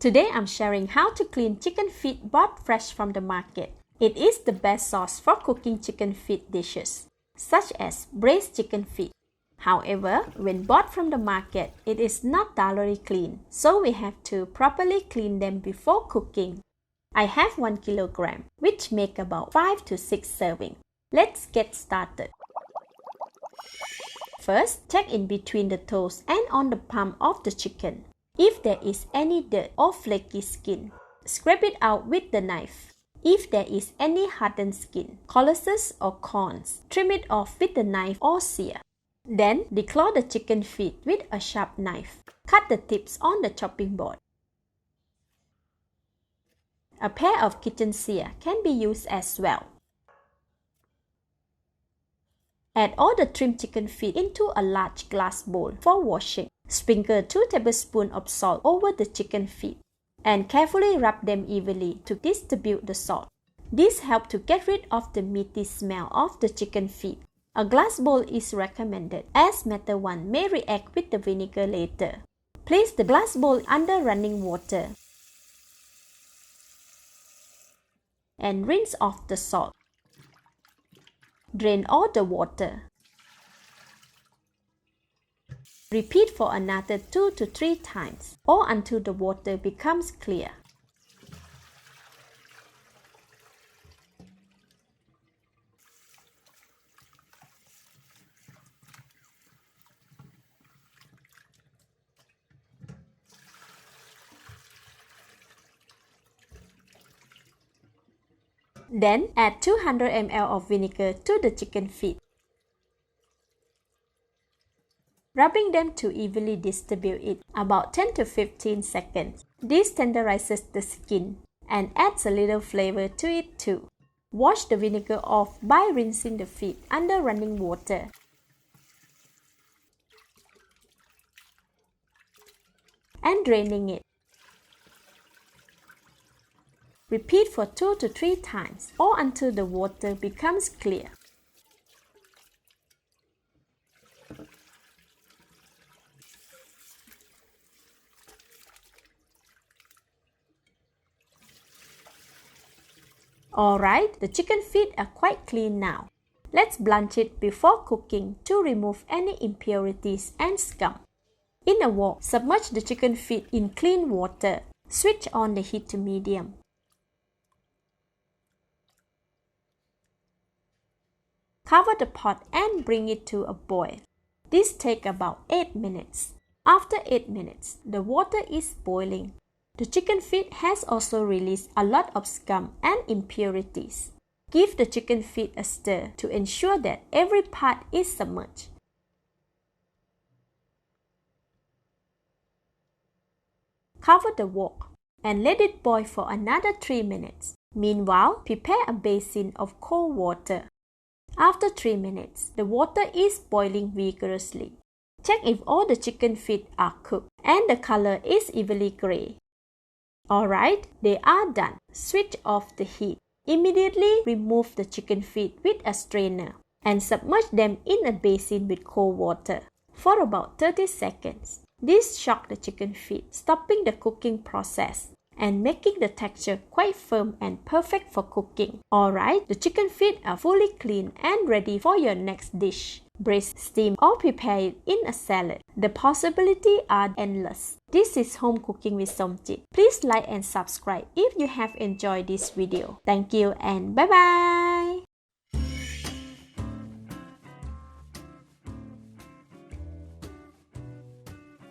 Today I'm sharing how to clean chicken feet bought fresh from the market. It is the best sauce for cooking chicken feet dishes, such as braised chicken feet. However, when bought from the market, it is not thoroughly clean, so we have to properly clean them before cooking. I have 1 kilogram, which make about 5 to 6 servings. Let's get started. First, check in between the toes and on the palm of the chicken. If there is any dirt or flaky skin, scrape it out with the knife. If there is any hardened skin, calluses or corns, trim it off with the knife or shear. Then, declaw the chicken feet with a sharp knife. Cut the tips on the chopping board. A pair of kitchen shears can be used as well. Add all the trimmed chicken feet into a large glass bowl for washing. Sprinkle 2 tablespoons of salt over the chicken feet and carefully rub them evenly to distribute the salt. This helps to get rid of the meaty smell of the chicken feet. A glass bowl is recommended as method 1 may react with the vinegar later. Place the glass bowl under running water and rinse off the salt. Drain all the water. Repeat for another 2 to 3 times or until the water becomes clear. Then add 200 ml of vinegar to the chicken feet. Rubbing them to evenly distribute it about 10 to 15 seconds. This tenderizes the skin and adds a little flavor to it too. Wash the vinegar off by rinsing the feet under running water. And draining it. Repeat for 2 to 3 times or until the water becomes clear. Alright, the chicken feet are quite clean now. Let's blanch it before cooking to remove any impurities and scum. In a wok, submerge the chicken feet in clean water. Switch on the heat to medium. Cover the pot and bring it to a boil. This takes about 8 minutes. After 8 minutes, the water is boiling. The chicken feet has also released a lot of scum and impurities. Give the chicken feet a stir to ensure that every part is submerged. Cover the wok and let it boil for another 3 minutes. Meanwhile, prepare a basin of cold water. After 3 minutes, the water is boiling vigorously. Check if all the chicken feet are cooked and the color is evenly gray. Alright, they are done. Switch off the heat. Immediately remove the chicken feet with a strainer and submerge them in a basin with cold water for about 30 seconds. This shocks the chicken feet, stopping the cooking process and making the texture quite firm and perfect for cooking. Alright, the chicken feet are fully clean and ready for your next dish. Braise, steam or prepare it in a salad. The possibilities are endless. This is Home Cooking with Somjit. Please like and subscribe if you have enjoyed this video. Thank you and bye bye!